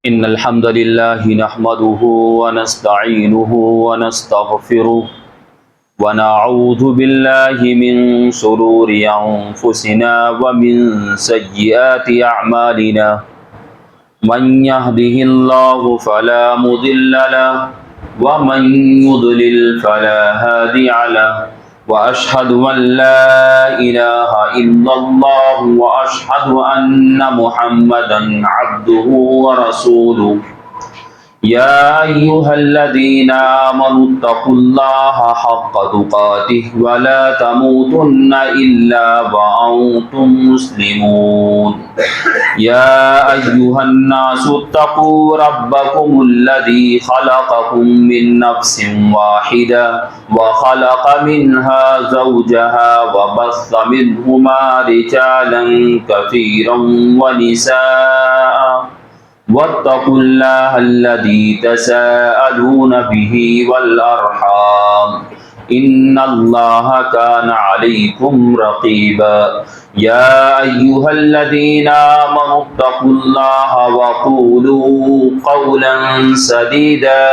إن الحمد لله نحمده ونستعينه ونستغفره ونعوذ بالله من شرور أنفسنا ومن سيئات أعمالنا من يهده الله فلا مضل له ومن يضلل فلا هادي له وأشهد أن لا إله إلا الله وأشهد أن محمدا عبده ورسوله يا أيها الذين آمنوا اتقوا الله حق تقاته ولا تموتن إلا وأنتم مسلمون يا أيها الناس اتقوا ربكم الذي خلقكم من نفس واحدة وخلق منها زوجها وبث منهما رجالا كثيرا ونساء واتقوا الله الذي تساءلون به والأرحام إن الله كان عليكم رقيبا يا أيها الذين آمنوا اتقوا الله وقولوا قولا سديدا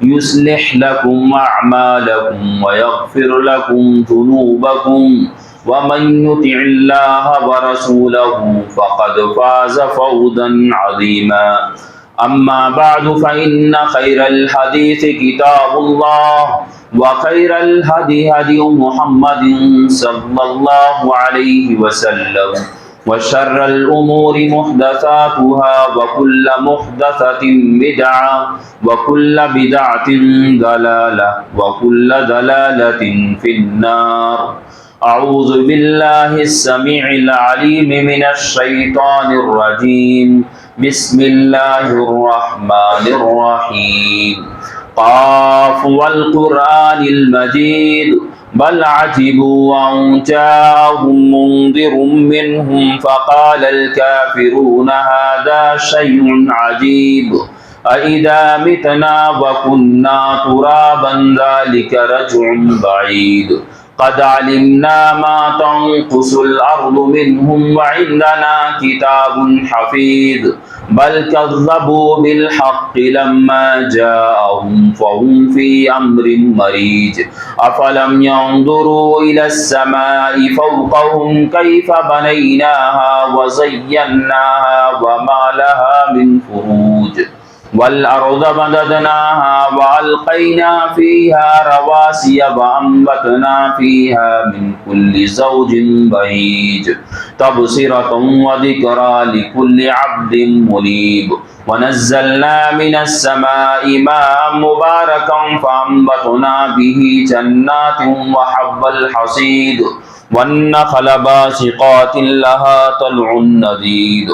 يصلح لكم أعمالكم ويغفر لكم ذنوبكم ومن يطع الله ورسوله فقد فاز فوزا عظيما أما بعد فإن خير الحديث كتاب الله وخير الهدي هدي محمد صلى الله عليه وسلم وشر الأمور محدثاتها وكل محدثة بدعة وكل بدعة ضلالة وكل ضلالة في النار أعوذ بالله السميع العليم من الشيطان الرجيم بسم الله الرحمن الرحيم قاف والقرآن المجيد بل عجبوا أن جاءهم منذر منهم فقال الكافرون هذا شيء عجيب أإذا متنا وكنا ترابا ذلك رجع بعيد قد علمنا ما تنقص الأرض منهم وعندنا كتاب حفيظ بل كذبوا بالحق لما جاءهم فهم في أمر مريج أفلم ينظروا إلى السماء فوقهم كيف بنيناها وزيناها وما لها من فروج والأرض مددناها وألقينا فيها رواسي وأنبتنا فيها من كل زوج بهيج تبصرة وذكرى لكل عبد منيب ونزلنا من السماء ماء مباركا فأنبتنا به جنات وحب الحصيد والنخل باسقات لها طلع نضيد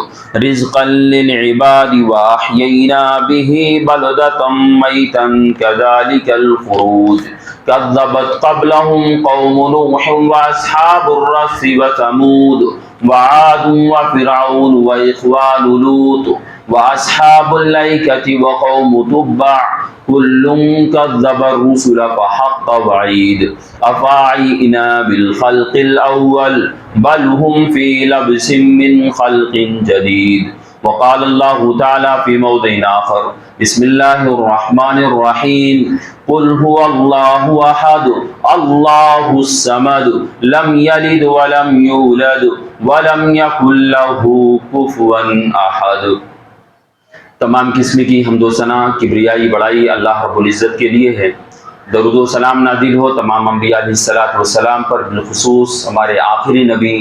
رزقا للعباد وأحيينا به بلدة ميتا كذلك الخروج كذبت قبلهم قوم نوح وأصحاب الرس وثمود وعاد وفرعون وإخوان لوط وأصحاب الأيكة وقوم تبع كل كذب الرسل فحق وعيد أفعينا بالخلق الأول بل هم في لبس من خلق جديد وقال الله تعالى في موضع آخر بسم الله الرحمن الرحيم قل هو الله أحد الله الصمد لم يلد ولم يولد ولم يكن له كفوا أحد۔ تمام قسم کی حمد و ثنا کبریائی بڑائی اللہ رب العزت کے لیے ہے۔ درود و سلام نازل ہو تمام انبیاء علیہ الصلوۃ والسلام پر، بالخصوص ہمارے آخری نبی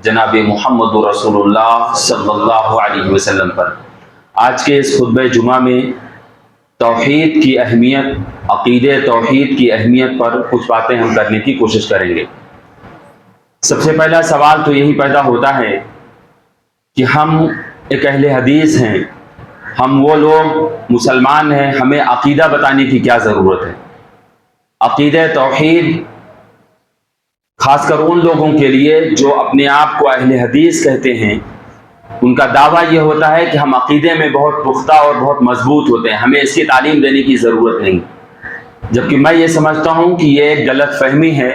جناب محمد رسول اللہ صلی اللہ علیہ وسلم پر۔ آج کے اس خطبہ جمعہ میں توحید کی اہمیت، عقیدہ توحید کی اہمیت پر کچھ باتیں ہم کرنے کی کوشش کریں گے۔ سب سے پہلا سوال تو یہی پیدا ہوتا ہے کہ ہم ایک اہل حدیث ہیں، ہم وہ لوگ مسلمان ہیں، ہمیں عقیدہ بتانے کی کیا ضرورت ہے؟ عقیدہ توحید خاص کر ان لوگوں کے لیے جو اپنے آپ کو اہل حدیث کہتے ہیں، ان کا دعویٰ یہ ہوتا ہے کہ ہم عقیدے میں بہت پختہ اور بہت مضبوط ہوتے ہیں، ہمیں اس کی تعلیم دینے کی ضرورت نہیں۔ جبکہ میں یہ سمجھتا ہوں کہ یہ ایک غلط فہمی ہے۔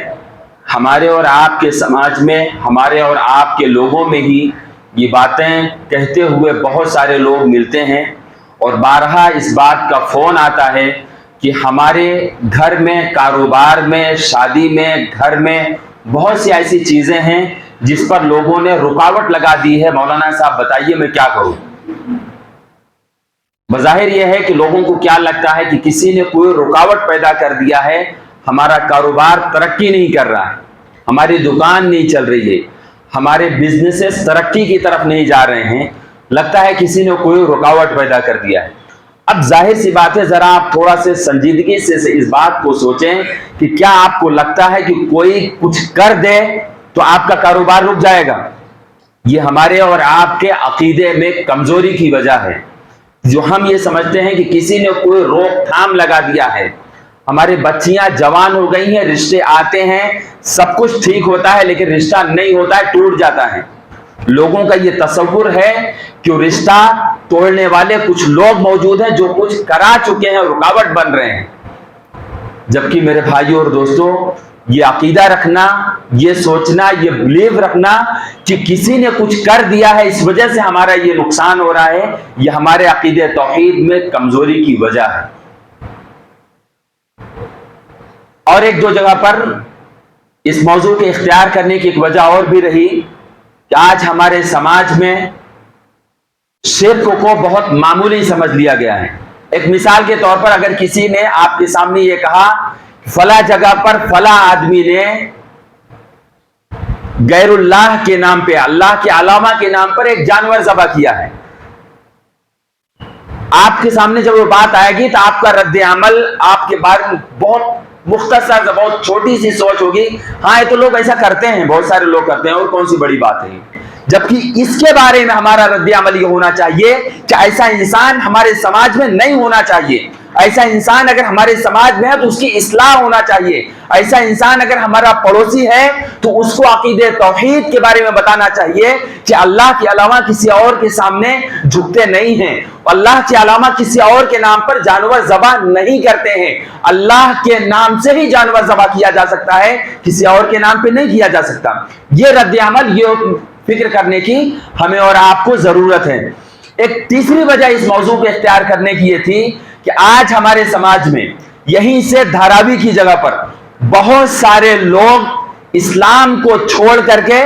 ہمارے اور آپ کے سماج میں، ہمارے اور آپ کے لوگوں میں ہی یہ باتیں کہتے ہوئے بہت سارے لوگ ملتے ہیں، اور بارہا اس بات کا فون آتا ہے کہ ہمارے گھر میں، کاروبار میں، شادی میں، گھر میں بہت سی ایسی چیزیں ہیں جس پر لوگوں نے رکاوٹ لگا دی ہے، مولانا صاحب بتائیے میں کیا کروں؟ بظاہر یہ ہے کہ لوگوں کو کیا لگتا ہے کہ کسی نے کوئی رکاوٹ پیدا کر دیا ہے، ہمارا کاروبار ترقی نہیں کر رہا ہے، ہماری دکان نہیں چل رہی ہے، ہمارے بزنسز ترقی کی طرف نہیں جا رہے ہیں، لگتا ہے کسی نے کوئی رکاوٹ پیدا کر دیا ہے۔ اب ظاہر سی بات ہے، ذرا آپ تھوڑا سے سنجیدگی سے اس بات کو سوچیں کہ کیا آپ کو لگتا ہے کہ کوئی کچھ کر دے تو آپ کا کاروبار رک جائے گا؟ یہ ہمارے اور آپ کے عقیدے میں کمزوری کی وجہ ہے، جو ہم یہ سمجھتے ہیں کہ کسی نے کوئی روک تھام لگا دیا ہے، ہماری بچیاں جوان ہو گئی ہیں، رشتے آتے ہیں، سب کچھ ٹھیک ہوتا ہے، لیکن رشتہ نہیں ہوتا ہے، ٹوٹ جاتا ہے۔ لوگوں کا یہ تصور ہے کہ رشتہ توڑنے والے کچھ لوگ موجود ہیں جو کچھ کرا چکے ہیں، رکاوٹ بن رہے ہیں۔ جبکہ میرے بھائیوں اور دوستوں، یہ عقیدہ رکھنا، یہ سوچنا، یہ بلیو رکھنا کہ کسی نے کچھ کر دیا ہے اس وجہ سے ہمارا یہ نقصان ہو رہا ہے، یہ ہمارے عقیدہ توحید میں کمزوری کی وجہ ہے۔ اور ایک دو جگہ پر اس موضوع کے اختیار کرنے کی ایک وجہ اور بھی رہی کہ آج ہمارے سماج میں شرک کو بہت معمولی سمجھ لیا گیا ہے۔ ایک مثال کے طور پر اگر کسی نے آپ کے سامنے یہ کہا فلاں جگہ پر فلاں آدمی نے غیر اللہ کے نام پہ، اللہ کے علاوہ کے نام پر ایک جانور ذبح کیا ہے، آپ کے سامنے جب وہ بات آئے گی تو آپ کا رد عمل آپ کے بارے میں بہت مختصر، بہت چھوٹی سی سوچ ہوگی، ہاں یہ تو لوگ ایسا کرتے ہیں، بہت سارے لوگ کرتے ہیں، اور کون سی بڑی بات ہے۔ جبکہ اس کے بارے میں ہمارا رد عمل یہ ہونا چاہیے کہ ایسا انسان ہمارے سماج میں نہیں ہونا چاہیے، ایسا انسان اگر ہمارے سماج میں ہے تو اس کی اصلاح ہونا چاہیے، ایسا انسان اگر ہمارا پڑوسی ہے تو اس کو عقیدہ توحید کے بارے میں بتانا چاہیے کہ اللہ کے علاوہ کسی اور کے سامنے جھکتے نہیں ہیں، اللہ کے علاوہ کسی اور کے نام پر جانور ذبح نہیں کرتے ہیں، اللہ کے نام سے ہی جانور ذبح کیا جا سکتا ہے، کسی اور کے نام پہ نہیں کیا جا سکتا۔ یہ رد عمل، یہ فکر کرنے کی ہمیں اور آپ کو ضرورت ہے۔ ایک تیسری وجہ اس موضوع کو اختیار کرنے کی یہ تھی کہ آج ہمارے سماج میں یہیں سے دھاراوی کی جگہ پر بہت سارے لوگ اسلام کو چھوڑ کر کے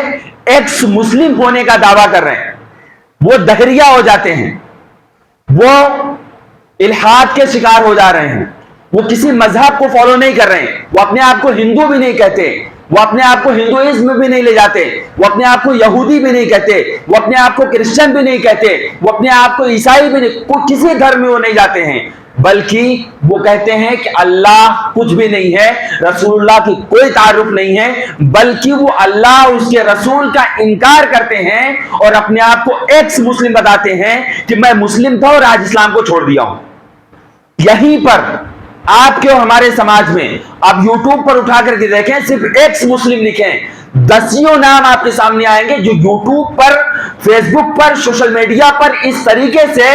ایکس مسلم ہونے کا دعویٰ کر رہے ہیں، وہ دہریہ ہو جاتے ہیں، وہ الحاد کے شکار ہو جا رہے ہیں، وہ کسی مذہب کو فالو نہیں کر رہے ہیں، وہ اپنے آپ کو ہندو بھی نہیں کہتے، وہ اپنے آپ کو ہندوازم میں بھی نہیں لے جاتے، وہ اپنے آپ کو یہودی بھی نہیں کہتے، وہ اپنے آپ کو کرسچن بھی نہیں کہتے، وہ اپنے آپ کو عیسائی بھی نہیں، کسی دھرم میں وہ نہیں جاتے ہیں، بلکہ وہ کہتے ہیں کہ اللہ کچھ بھی نہیں ہے، رسول اللہ کی کوئی تعارف نہیں ہے، بلکہ وہ اللہ اور اس کے رسول کا انکار کرتے ہیں اور اپنے آپ کو ایکس مسلم بتاتے ہیں کہ میں مسلم تھا اور آج اسلام کو چھوڑ دیا ہوں۔ یہیں پر آپ کے اور ہمارے سماج میں آپ یوٹیوب پر اٹھا کر کے دیکھیں، صرف ایکس مسلم لکھیں، دسیوں نام آپ کے سامنے آئیں گے جو یوٹیوب پر، فیس بک پر، سوشل میڈیا پر اس طریقے سے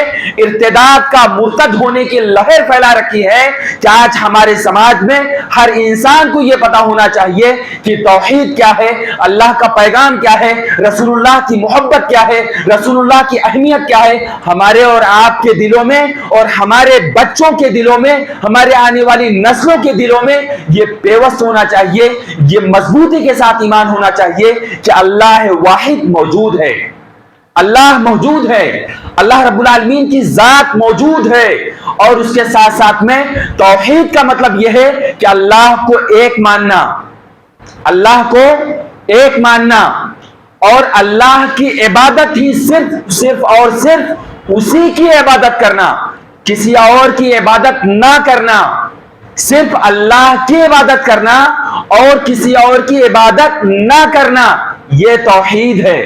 ارتداد کا، مرتد ہونے کی لہر پھیلا رکھی ہے کہ آج ہمارے سماج میں ہر انسان کو یہ پتا ہونا چاہیے کہ توحید کیا ہے، اللہ کا پیغام کیا ہے، رسول اللہ کی محبت کیا ہے، رسول اللہ کی اہمیت کیا ہے، ہمارے اور آپ کے دلوں میں اور ہمارے بچوں کے دلوں میں، ہمارے آنے والی نسلوں کے دلوں میں یہ پیوست ہونا چاہیے، یہ مضبوطی کے ساتھ ایمان ہونا چاہیے کہ اللہ واحد موجود ہے، اللہ موجود ہے، اللہ رب العالمین کی ذات موجود ہے، اور اس کے ساتھ ساتھ میں توحید کا مطلب یہ ہے کہ اللہ کو ایک ماننا، اللہ کو ایک ماننا، اور اللہ کی عبادت ہی صرف اور صرف اسی کی عبادت کرنا، کسی اور کی عبادت نہ کرنا، صرف اللہ کی عبادت کرنا اور کسی اور کی عبادت نہ کرنا، یہ توحید ہے۔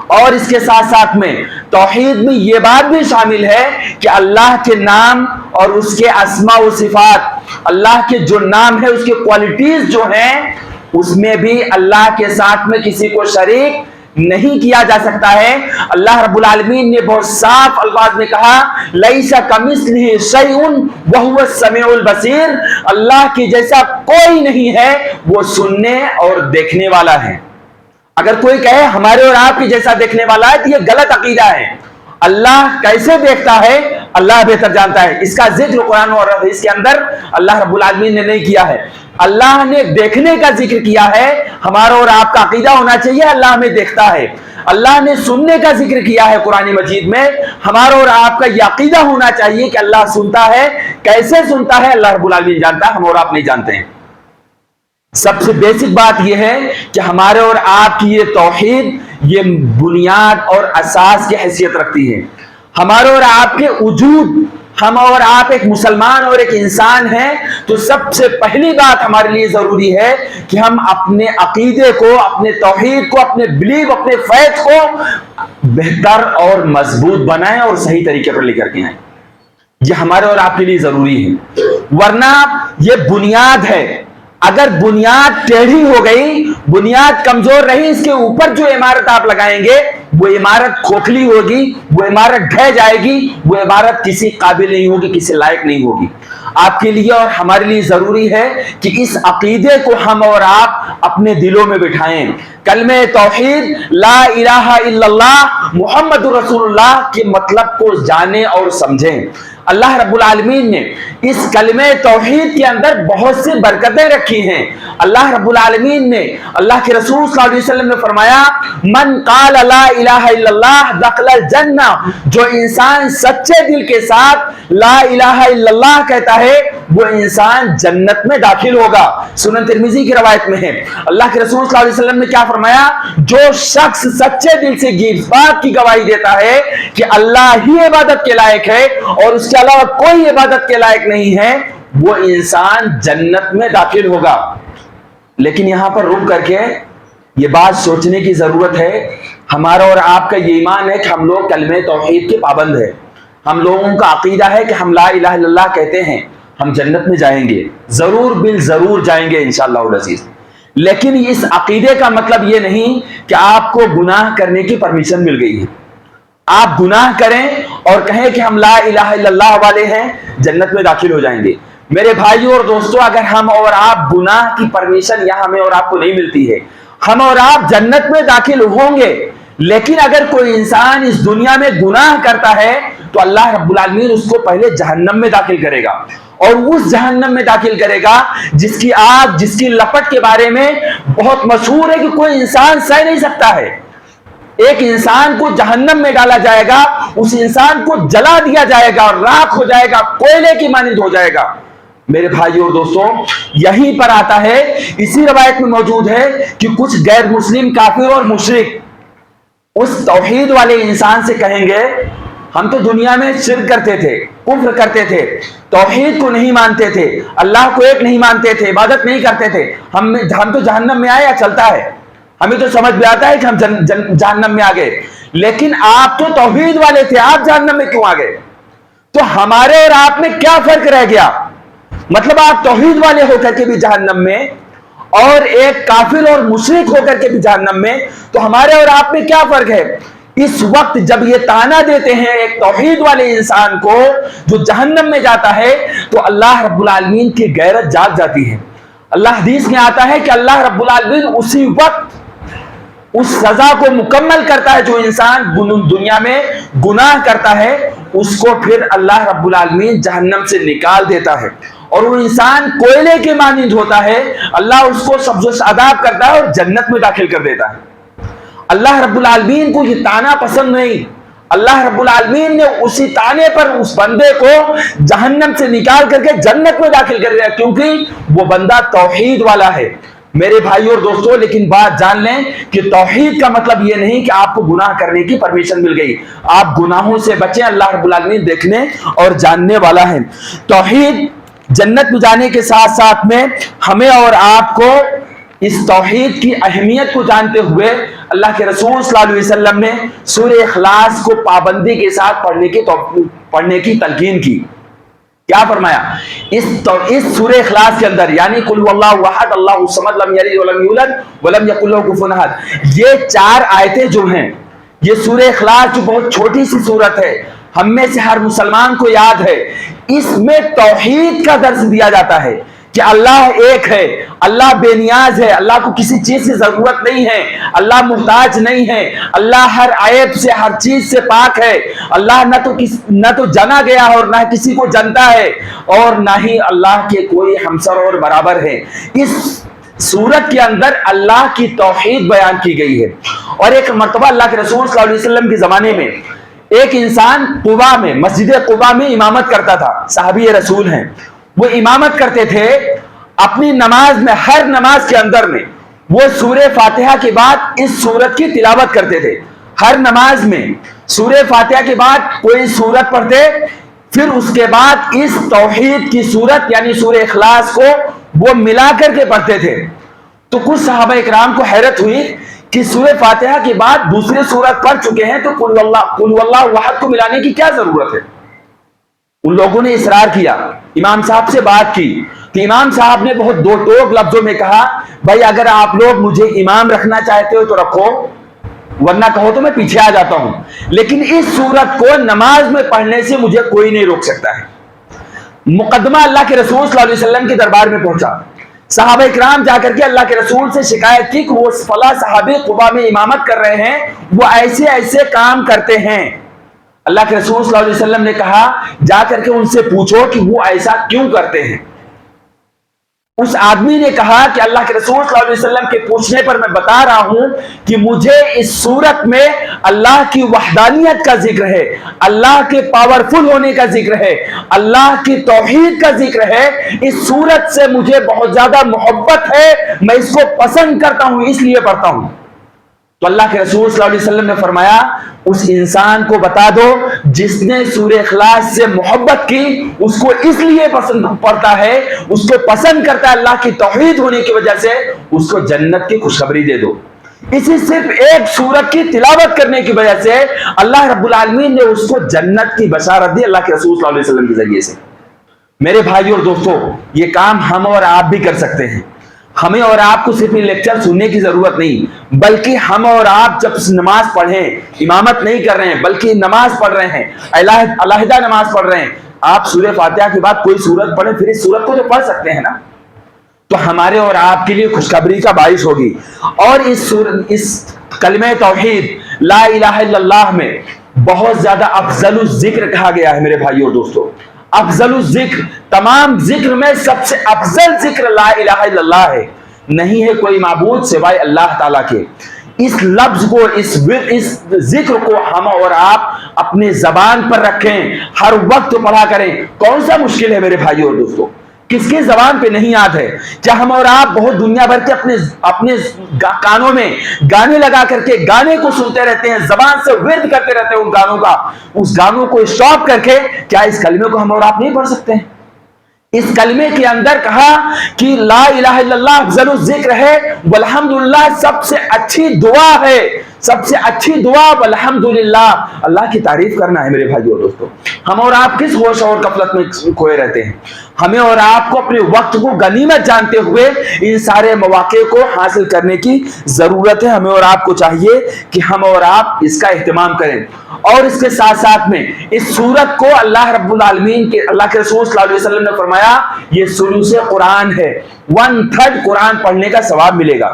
اور اس کے ساتھ ساتھ میں توحید میں یہ بات بھی شامل ہے کہ اللہ کے نام اور اس کے اسماء و صفات، اللہ کے جو نام ہے، اس کے کوالٹیز جو ہیں، اس میں بھی اللہ کے ساتھ میں کسی کو شریک نہیں کیا جا سکتا ہے۔ اللہ رب العالمین نے بہت صاف الفاظ میں کہا لَيْسَ كَمِثْلِهِ شَيْءٌ وَهُوَ السَّمِيعُ الْبَصِيرُ، اللہ کی جیسا کوئی نہیں ہے، وہ سننے اور دیکھنے والا ہے۔ اگر کوئی کہے ہمارے اور آپ کی جیسا دیکھنے والا ہے تو یہ غلط عقیدہ ہے۔ اللہ کیسے دیکھتا ہے؟ اللہ بہتر جانتا ہے. اس کا ذکر قرآن اور حدیث کے اندر اللہ رب العالمین نے نہیں کیا ہے. اللہ نے دیکھنے کا ذکر کیا ہے. ہمارا اور آپ کا عقیدہ ہونا چاہیے اللہ ہمیں دیکھتا ہے. اللہ نے سننے کا ذکر کیا ہے قرآن مجید میں. ہمارا اور آپ کا یہ عقیدہ ہونا چاہیے کہ اللہ سنتا ہے. کیسے سنتا ہے اللہ رب العالمین جانتا ہے, ہم اور آپ نہیں جانتے ہیں. سب سے بیسک بات یہ ہے کہ ہمارے اور آپ کی یہ توحید یہ بنیاد اور اساس کی حیثیت رکھتی ہے. ہمارے اور آپ کے وجود, ہم اور آپ ایک مسلمان اور ایک انسان ہیں, تو سب سے پہلی بات ہمارے لیے ضروری ہے کہ ہم اپنے عقیدے کو, اپنے توحید کو, اپنے بلیف, اپنے فیتھ کو بہتر اور مضبوط بنائیں اور صحیح طریقے پر لے کر کے آئیں. یہ ہمارے اور آپ کے لیے ضروری ہے, ورنہ یہ بنیاد ہے. اگر بنیاد ٹیڑھی ہو گئی, بنیاد کمزور رہی, اس کے اوپر جو عمارت آپ لگائیں گے وہ عمارت کھوکھلی ہوگی, وہ عمارت ڈھہ جائے گی, وہ عمارت کسی قابل نہیں ہوگی, کسی لائق نہیں ہوگی. آپ کے لیے اور ہمارے لیے ضروری ہے کہ اس عقیدے کو ہم اور آپ اپنے دلوں میں بٹھائیں. کلمہ توحید لا الہ الا اللہ محمد رسول اللہ کے مطلب کو جانیں اور سمجھیں. اللہ رب العالمین نے اس کلمہ توحید کے اندر بہت سی برکتیں رکھی ہیں. اللہ رب العالمین نے, اللہ کے رسول صلی اللہ علیہ وسلم نے فرمایا, من قال لا الہ الا اللہ دخل الجنہ, جو انسان سچے دل کے ساتھ لا الہ الا اللہ کہتا ہے وہ انسان جنت میں داخل ہوگا. سنن ترمذی کی روایت میں ہے. اللہ کے رسول صلی اللہ علیہ وسلم نے کیا فرمایا, جو شخص سچے دل سے اس بات کی گواہی دیتا ہے کہ اللہ ہی عبادت کے لائق ہے اور اس کے علاوہ کوئی عبادت کے لائق نہیں ہے, وہ انسان جنت میں داخل ہوگا. لیکن یہاں پر رک کر کے یہ بات سوچنے کی ضرورت ہے, ہمارا اور آپ کا یہ ایمان ہے کہ ہم لوگ کلمہ توحید کے پابند ہیں. ہم لوگوں کا عقیدہ ہے کہ ہم لا الہ الا اللہ کہتے ہیں, ہم جنت میں جائیں گے, ضرور بالضرور جائیں گے انشاءاللہ العزیز. لیکن اس عقیدے کا مطلب یہ نہیں کہ آپ کو گناہ کرنے کی پرمیشن مل گئی ہے. آپ گناہ کریں اور کہیں کہ ہم لا الہ الا اللہ والے ہیں, جنت میں داخل ہو جائیں گے. میرے بھائیوں اور دوستوں, اگر ہم اور آپ گناہ کی پرمیشن یہاں ہمیں اور آپ کو نہیں ملتی ہے, ہم اور آپ جنت میں داخل ہوں گے. لیکن اگر کوئی انسان اس دنیا میں گناہ کرتا ہے تو اللہ رب العالمین اس کو پہلے جہنم میں داخل کرے گا, اور اس جہنم میں داخل کرے گا جس کی آگ, جس کی لپٹ کے بارے میں بہت مشہور ہے کہ کوئی انسان سہ نہیں سکتا ہے. ایک انسان کو جہنم میں ڈالا جائے گا, اس انسان کو جلا دیا جائے گا اور راکھ ہو جائے گا, کوئلے کی مانند ہو جائے گا. میرے بھائیوں اور دوستوں, یہیں پر آتا ہے, اسی روایت میں موجود ہے کہ کچھ غیر مسلم کافر اور مشرک اس توحید والے انسان سے کہیں گے, ہم تو دنیا میں شرک کرتے تھے, کفر کرتے تھے, توحید کو نہیں مانتے تھے, اللہ کو ایک نہیں مانتے تھے, عبادت نہیں کرتے تھے, ہم تو جہنم میں آئے یا چلتا ہے, ہمیں تو سمجھ میں آتا ہے کہ ہم جہنم میں آ گئے. لیکن آپ تو توحید والے تھے, آپ جہنم میں کیوں آ گئے؟ تو ہمارے اور آپ میں کیا فرق رہ گیا؟ مطلب آپ توحید والے ہو کر کے بھی جہنم میں اور ایک کافر اور مشرک ہو کر کے بھی جہنم میں, تو ہمارے اور آپ میں کیا فرق ہے؟ اس وقت جب یہ تانا دیتے ہیں ایک توحید والے انسان کو جو جہنم میں جاتا ہے, تو اللہ رب العالمین کی غیرت جاگ جاتی ہے. اللہ حدیث میں آتا ہے کہ اللہ رب العالمین اسی وقت اس سزا کو مکمل کرتا ہے جو انسان دنیا میں گناہ کرتا ہے, اس کو پھر اللہ رب العالمین جہنم سے نکال دیتا ہے اور وہ انسان کوئلے کے مانند ہوتا ہے. اللہ اس کو سبز و شاداب کرتا ہے اور جنت میں داخل کر دیتا ہے. اللہ رب العالمین کو یہ تانا پسند نہیں. اللہ رب العالمین نے اسی تانے پر اس بندے کو جہنم سے نکال کر کے جنت میں داخل کر دیا, کیونکہ وہ بندہ توحید والا ہے. میرے بھائیوں اور دوستوں, لیکن بات جان لیں کہ توحید کا مطلب یہ نہیں کہ آپ کو گناہ کرنے کی پرمیشن مل گئی. آپ گناہوں سے بچیں, اللہ رب العالمین دیکھنے اور جاننے والا ہے. توحید جنت میں جانے کے ساتھ ساتھ میں ہمیں اور آپ کو اس توحید کی اہمیت کو جانتے ہوئے اللہ کے رسول صلی اللہ علیہ وسلم نے سورہ اخلاص کو پابندی کے ساتھ پڑھنے کی تلقین کی. کیا فرمایا؟ اس سورہ اخلاص کے اندر, یعنی قل هو اللہ احد اللہ الصمد لم یلد ولم یولد ولم یکن لہ کفوا احد, یہ 4 آیتیں جو ہیں, یہ سورہ اخلاص جو بہت چھوٹی سی سورت ہے, ہم میں سے ہر مسلمان کو یاد ہے, اس میں توحید کا درس دیا جاتا ہے کہ اللہ ایک ہے, اللہ بے نیاز ہے, اللہ کو کسی چیز کی ضرورت نہیں ہے, اللہ محتاج نہیں ہے, اللہ ہر عیب سے, ہر چیز سے پاک ہے, اللہ نہ تو جنا گیا اور نہ کسی کو جنتا ہے, اور نہ ہی اللہ کے کوئی ہمسر اور برابر ہے. اس سورت کے اندر اللہ کی توحید بیان کی گئی ہے. اور ایک مرتبہ اللہ کے رسول صلی اللہ علیہ وسلم کے زمانے میں ایک انسان قباء میں, مسجد قباء میں امامت کرتا تھا, صحابی رسول ہیں, وہ امامت کرتے تھے اپنی نماز میں, ہر نماز کے اندر میں وہ سورہ فاتحہ کے بعد اس سورت کی تلاوت کرتے تھے. ہر نماز میں سورہ فاتحہ کے بعد کوئی سورت پڑھتے, پھر اس کے بعد اس توحید کی سورت یعنی سورہ اخلاص کو وہ ملا کر کے پڑھتے تھے. تو کچھ صحابہ اکرام کو حیرت ہوئی کہ سورہ فاتحہ کے بعد دوسری سورت پڑھ چکے ہیں تو قل واللہ احد کو ملانے کی کیا ضرورت ہے. ان لوگوں نے اصرار کیا, امام صاحب سے بات کی, تو امام صاحب نے بہت دو ٹوک لفظوں میں کہا, بھائی اگر آپ لوگ مجھے امام رکھنا چاہتے ہو تو رکھو, ورنہ کہو تو میں پیچھے آ جاتا ہوں, لیکن اس سورت کو نماز میں پڑھنے سے مجھے کوئی نہیں روک سکتا ہے. مقدمہ اللہ کے رسول صلی اللہ علیہ وسلم کے دربار میں پہنچا. صحابہ اکرام جا کر کے اللہ کے رسول سے شکایت کی کہ وہ فلاں صحابی قباء میں امامت کر رہے ہیں, وہ ایسے ایسے کام کرتے ہیں. اللہ کے رسول صلی اللہ علیہ وسلم نے کہا, جا کر کے ان سے پوچھو کہ وہ ایسا کیوں کرتے ہیں. اس آدمی نے کہا کہ اللہ کے رسول صلی اللہ علیہ وسلم کے پوچھنے پر میں بتا رہا ہوں کہ مجھے اس صورت میں اللہ کی وحدانیت کا ذکر ہے, اللہ کے پاورفل ہونے کا ذکر ہے, اللہ کی توحید کا ذکر ہے. اس صورت سے مجھے بہت زیادہ محبت ہے, میں اس کو پسند کرتا ہوں, اس لیے پڑھتا ہوں. تو اللہ کے رسول صلی اللہ علیہ وسلم نے فرمایا, اس انسان کو بتا دو جس نے سورہ اخلاص سے محبت کی, اس کو اس لیے پسند پڑتا ہے, اس کو پسند کرتا ہے اللہ کی توحید ہونے کی وجہ سے, اس کو جنت کی خوشخبری دے دو. اسی صرف ایک سورت کی تلاوت کرنے کی وجہ سے اللہ رب العالمین نے اس کو جنت کی بشارت دی اللہ کے رسول صلی اللہ علیہ وسلم کے ذریعے سے. میرے بھائی اور دوستو, یہ کام ہم اور آپ بھی کر سکتے ہیں. ہمیں اور آپ کو صرف لیکچر سننے کی ضرورت نہیں, بلکہ ہم اور آپ جب نماز پڑھیں, امامت نہیں کر رہے ہیں بلکہ نماز پڑھ رہے ہیں, علیحدہ نماز پڑھ رہے ہیں, آپ سورہ فاتحہ کے بعد کوئی سورت پڑھیں, پھر اس سورت کو تو پڑھ سکتے ہیں نا, تو ہمارے اور آپ کے لیے خوشخبری کا باعث ہوگی. اور اس کلمہ توحید لا الہ الا اللہ میں بہت زیادہ افضل الذکر کہا گیا ہے. میرے بھائی اور دوستو, افضل الذکر, تمام ذکر میں سب سے افضل ذکر لا الہ الا اللہ ہے. نہیں ہے کوئی معبود سوائے اللہ تعالیٰ کے. اس لفظ کو, اس ذکر کو ہم اور آپ اپنے زبان پر رکھیں, ہر وقت پڑھا کریں. کون سا مشکل ہے میرے بھائی اور دوستو, کس کے زبان پہ نہیں یاد ہے؟ کیا ہم اور آپ بہت دنیا بھر کے اپنے کانوں میں گانے لگا کر کے گانے کو سنتے رہتے ہیں, زبان سے ورد کرتے رہتے ہیں ان گانوں کا, اس گانوں کو اسٹاپ کر کے کیا اس کلمے کو ہم اور آپ نہیں پڑھ سکتے ہیں؟ اس کلمے کے اندر کہا کہ لا الہ الا اللہ افضل الذکر ہے, والحمدللہ سب سے اچھی دعا ہے, سب سے اچھی دعا والحمدللہ, اللہ کی تعریف کرنا ہے. میرے بھائی اور دوستو, ہم اور آپ کس ہوش اور غفلت میں کھوئے رہتے ہیں. ہمیں اور آپ کو اپنے وقت کو غنیمت جانتے ہوئے ان سارے مواقع کو حاصل کرنے کی ضرورت ہے. ہمیں اور آپ کو چاہیے کہ ہم اور آپ اس کا اہتمام کریں. اور اس کے ساتھ ساتھ میں اس سورت کو اللہ رب العالمین کے, اللہ کے رسول صلی اللہ علیہ وسلم نے فرمایا یہ ثلث قرآن ہے, 1/3 قرآن پڑھنے کا ثواب ملے گا.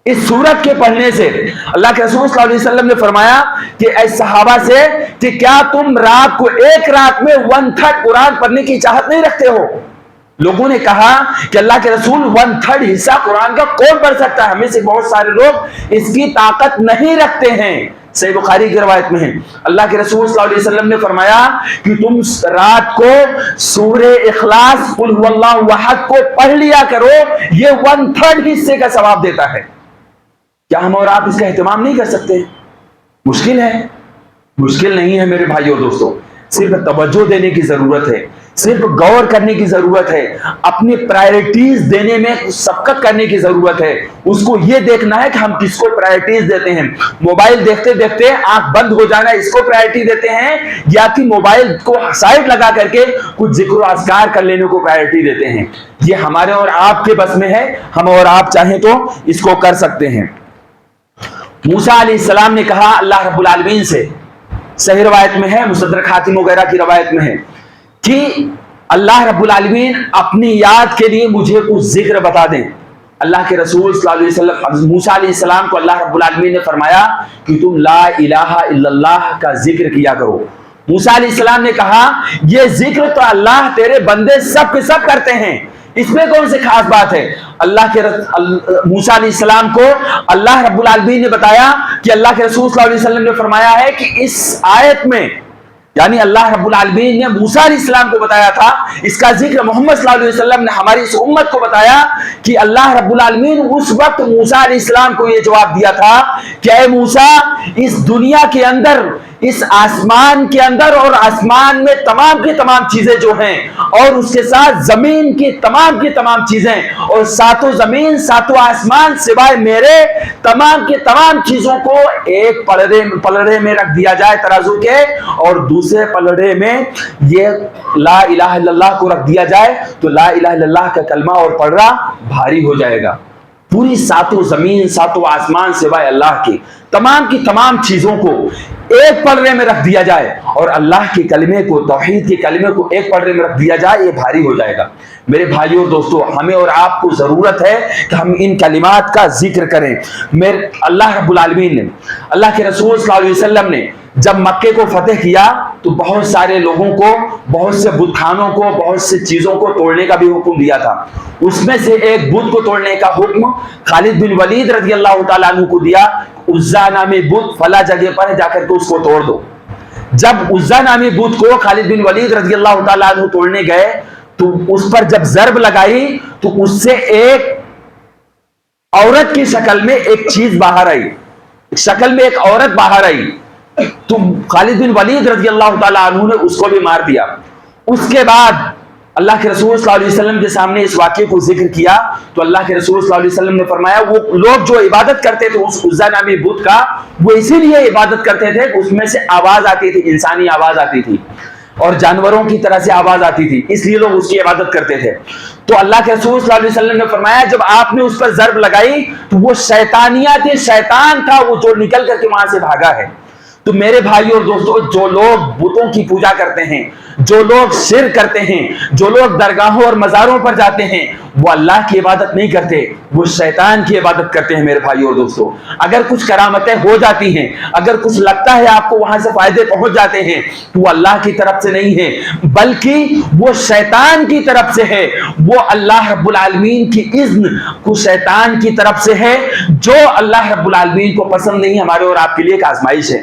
اس سورت کے پڑھنے سے اللہ کے رسول صلی اللہ علیہ وسلم نے فرمایا کہ اے صحابہ سے کہ کیا تم رات کو, ایک رات میں 1/3 قرآن پڑھنے کی چاہت نہیں رکھتے ہو؟ لوگوں نے کہا کہ اللہ کے رسول 1/3 حصہ قرآن کا کون پڑھ سکتا ہے؟ ہمیں سے بہت سارے لوگ اس کی طاقت نہیں رکھتے ہیں. صحیح بخاری کی روایت میں ہے, اللہ کے رسول صلی اللہ علیہ وسلم نے فرمایا کہ تم رات کو سورہ اخلاص قل هو اللہ احد کو پڑھ لیا کرو, یہ 1/3 حصے کا ثواب دیتا ہے. کیا ہم اور آپ اس کا اہتمام نہیں کر سکتے؟ مشکل ہے؟ مشکل نہیں ہے میرے بھائیو اور دوستو, صرف توجہ دینے کی ضرورت ہے, صرف غور کرنے کی ضرورت ہے, اپنی پرائرٹیز دینے میں سبقت کرنے کی ضرورت ہے. اس کو یہ دیکھنا ہے کہ ہم کس کو پرائرٹیز دیتے ہیں. موبائل دیکھتے دیکھتے آنکھ بند ہو جانا, اس کو پرائرٹی دیتے ہیں, یا کہ موبائل کو سائڈ لگا کر کے کچھ ذکر و اذکار کر لینے کو پرائرٹی دیتے ہیں. یہ ہمارے اور آپ کے بس میں ہے, ہم اور آپ چاہیں تو اس کو کر سکتے ہیں. موسیٰ علیہ السلام نے کہا اللہ رب العالمین سے, صحیح روایت میں ہے, مصدرک حاکم وغیرہ کی روایت میں ہے, کہ اللہ رب العالمین اپنی یاد کے لیے مجھے کچھ ذکر بتا دیں۔ اللہ کے رسول صلی اللہ علیہ وسلم موسیٰ علیہ السلام کو اللہ رب العالمین نے فرمایا کہ تم لا الہ الا اللہ کا ذکر کیا کرو۔ موسیٰ علیہ السلام نے کہا یہ ذکر تو اللہ تیرے بندے سب کے سب کرتے ہیں، اس میں کون سے خاص بات ہے؟ اللہ کے موسیٰ علیہ السلام کو اللہ رب العالمین نے بتایا کہ اللہ کے رسول صلی اللہ علیہ وسلم نے فرمایا ہے کہ اس آیت میں، یعنی اللہ رب العالمین نے موسیٰ علیہ السلام کو بتایا تھا، اس کا ذکر محمد صلی اللہ علیہ وسلم نے ہماری اس امت کو بتایا کہ اللہ رب العالمین اس وقت موسیٰ علیہ السلام کو یہ جواب دیا تھا کہ اے موسیٰ، اس دنیا کے اندر، اس آسمان کے اندر اور آسمان میں تمام کی تمام چیزیں جو ہیں، اور اس کے ساتھ زمین کی تمام چیزیں، اور ساتوں زمین ساتوں آسمان سوائے میرے تمام کی تمام چیزوں کو ایک پلڑے میں رکھ دیا جائے ترازو کے، اور دوسرے پلڑے میں یہ لا الہ الا اللہ کو رکھ دیا جائے تو لا الہ الا اللہ کا کلمہ اور پلڑا بھاری ہو جائے گا۔ پوری ساتوں زمین ساتوں آسمان سوائے اللہ کی تمام چیزوں کو ایک پلڑے میں رکھ دیا جائے اور اللہ کے کلمے کو، توحید کے کلمے کو ایک پلڑے میں رکھ دیا جائے، یہ بھاری ہو جائے گا۔ میرے بھائیوں اور دوستو، ہمیں اور آپ کو ضرورت ہے کہ ہم ان کلمات کا ذکر کریں۔ اللہ رب العالمین نے، اللہ کے رسول صلی اللہ علیہ وسلم نے جب مکے کو فتح کیا تو بہت سارے لوگوں کو، بہت سے بت خانوں کو، بہت سے چیزوں کو توڑنے کا بھی حکم دیا تھا۔ اس میں سے ایک بت کو توڑنے کا حکم خالد بن ولید رضی اللہ تعالیٰ عنہ کو دیا، عزا نامی بت فلاں جگہ پر ہے، جا کر کے اس کو توڑ دو۔ جب عزا نامی بت کو خالد بن ولید رضی اللہ تعالیٰ عنہ توڑنے گئے تو اس پر جب ضرب لگائی تو اس سے ایک عورت کی شکل میں ایک چیز باہر آئی، شکل میں ایک عورت باہر آئی، تو خالد بن ولید رضی اللہ تعالیٰ عنہ نے اس کو بھی مار دیا۔ اس کے بعد اللہ کے رسول صلی اللہ علیہ وسلم کے سامنے اس واقعے کو ذکر کیا تو اللہ کے رسول صلی اللہ علیہ وسلم نے فرمایا وہ لوگ جو عبادت کرتے تھے اس عزا نامی بت کا، وہ اسی لیے عبادت کرتے تھے کہ اس میں سے آواز آتی تھی، انسانی آواز آتی تھی اور جانوروں کی طرح سے آواز آتی تھی، اس لیے لوگ اس کی عبادت کرتے تھے۔ تو اللہ کے رسول صلی اللہ علیہ وسلم نے فرمایا جب آپ نے اس پر ضرب لگائی تو وہ شیطانیات، شیطان تھا وہ جو نکل کر کے وہاں سے بھاگا ہے۔ تو میرے بھائی اور دوستو، جو لوگ بتوں کی پوجا کرتے ہیں، جو لوگ شرک کرتے ہیں، جو لوگ درگاہوں اور مزاروں پر جاتے ہیں، وہ اللہ کی عبادت نہیں کرتے، وہ شیطان کی عبادت کرتے ہیں۔ میرے بھائی اور دوستو، اگر کچھ کرامتیں ہو جاتی ہیں، اگر کچھ لگتا ہے آپ کو وہاں سے فائدے پہنچ جاتے ہیں تو وہ اللہ کی طرف سے نہیں ہے، بلکہ وہ شیطان کی طرف سے ہے۔ وہ اللہ رب العالمین کی اذن کو شیطان کی طرف سے ہے، جو اللہ رب العالمین کو پسند نہیں، ہمارے اور آپ کے لیے ایک آزمائش ہے۔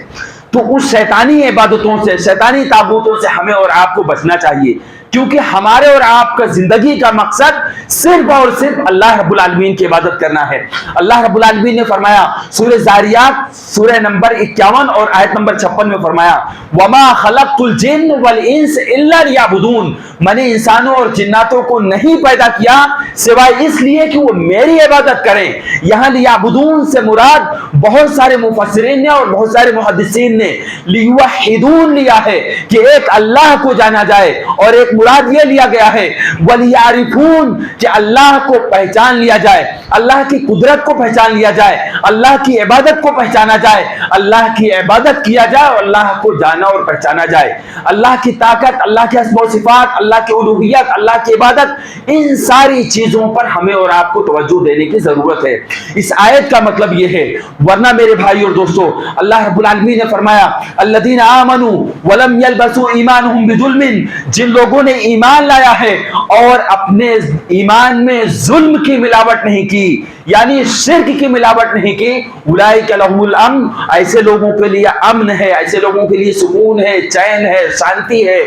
تو اس شیطانی عبادتوں سے، شیطانی تابوتوں سے ہمیں اور آپ کو بچنا چاہیے، کیونکہ ہمارے اور آپ کا زندگی کا مقصد صرف اور صرف اللہ رب العالمین کی عبادت کرنا ہے۔ اللہ رب العالمین نے فرمایا سورہ زاریات سورہ نمبر 51 اور آیت نمبر 56 میں فرمایا وَمَا خَلَقْتُ الْجِنَّ وَالْإِنسَ إِلَّا لِيَعْبُدُونَ، میں نے انسانوں اور جناتوں کو نہیں پیدا کیا سوائے اس لیے کہ وہ میری عبادت کریں۔ یہاں لیعبدون سے مراد بہت سارے مفسرین نے اور بہت سارے محدثین نے لیوحدون لیا ہے کہ ایک اللہ کو جانا جائے، اور ایک مراد یہ لیا گیا ہے ولیعرفون کہ اللہ کو پہچان لیا جائے، اللہ کی قدرت کو پہچان لیا جائے، اللہ کی عبادت کو پہچانا جائے، اللہ کی عبادت کیا جائے اور اللہ کو جانا اور پہچانا جائے۔ اللہ کی طاقت، اللہ کے اسماء و صفات، اللہ کی الوہیت، اللہ کی عبادت، ان ساری چیزوں پر ہمیں اور آپ کو توجہ دینے کی ضرورت ہے۔ اس آیت کا مطلب یہ ہے، ورنہ میرے بھائی اور دوستو، اللہ رب العالمین نے فرمایا الذین آمنوا ولم یلبسوا ایمانہم بظلم، جن لوگوں نے ایمان لایا ہے اور اپنے ایمان میں ظلم کی ملاوٹ نہیں کی، یعنی شرک کی ملاوٹ نہیں کی، اولئک لہم الامن، ایسے لوگوں کے لیے امن ہے، ایسے لوگوں کے لیے سکون ہے، چین ہے، شانتی ہے۔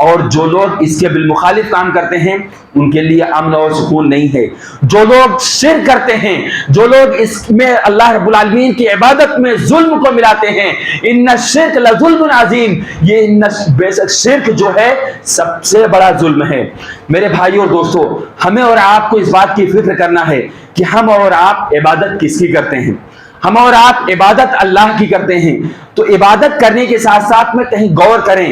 اور جو لوگ اس کے بالمخالف کام کرتے ہیں ان کے لیے امن اور سکون نہیں ہے۔ جو لوگ شرک کرتے ہیں، جو لوگ اس میں اللہ رب العالمین کی عبادت میں ظلم کو ملاتے ہیں، ان الشرک لظلم عظیم، یہ بے شک شرک جو ہے سب سے بڑا ظلم ہے۔ میرے بھائی اور دوستو، ہمیں اور آپ کو اس بات کی فکر کرنا ہے کہ ہم اور آپ عبادت کس کی کرتے ہیں۔ ہم اور آپ عبادت اللہ کی کرتے ہیں، تو عبادت کرنے کے ساتھ ساتھ میں کہیں غور کریں،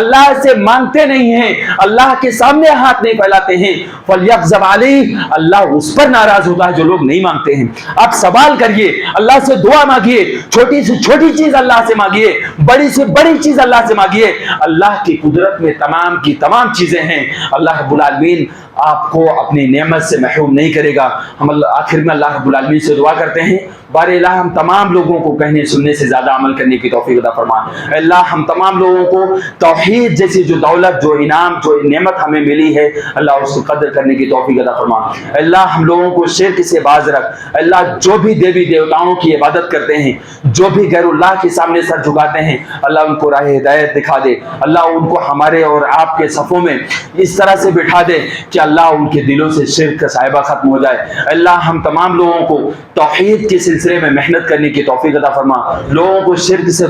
اللہ سے مانگتے نہیں ہیں, اللہ کے سامنے ہاتھ نہیں پھیلاتے ہیں, فَلْيَغْضَبْ عَلَيْهِ, اللہ اس پر ناراض ہوتا ہے جو لوگ نہیں مانگتے ہیں. آپ سوال کریے, اللہ سے دعا مانگیے, چھوٹی سے چھوٹی چیز اللہ سے مانگیے, بڑی سے بڑی چیز اللہ سے مانگیے. اللہ کی قدرت میں تمام کی تمام چیزیں ہیں. اللہ رب العالمین آپ کو اپنی نعمت سے محروم نہیں کرے گا. ہم آخر میں اللہ رب العالمین سے دعا کرتے ہیں, بار الہ ہم تمام لوگوں کو کہنے سننے سے زیادہ عمل کرنے کی توفیق عطا فرما. اللہ ہم تمام لوگوں کو توحید جیسی جو دولت, جو انعام, جو نعمت ہمیں ملی ہے, اللہ اس کو قدر کرنے کی توفیق عطا فرما. اللہ ہم لوگوں کو شرک سے باز رکھ. اللہ جو بھی دیوی دیوتاؤں کی عبادت کرتے ہیں, جو بھی غیر اللہ کے سامنے سر جھکاتے ہیں, اللہ ان کو راہ ہدایت دکھا دے. اللہ ان کو ہمارے اور آپ کے صفوں میں اس طرح سے بٹھا دے کہ اللہ ان کے دلوں سے شرک کا صائبہ ختم ہو جائے. اللہ ہم تمام لوگوں کو توحید کے سلسلے میں محنت کرنے کی توفیق عطا فرما. لوگوں کو شرک سے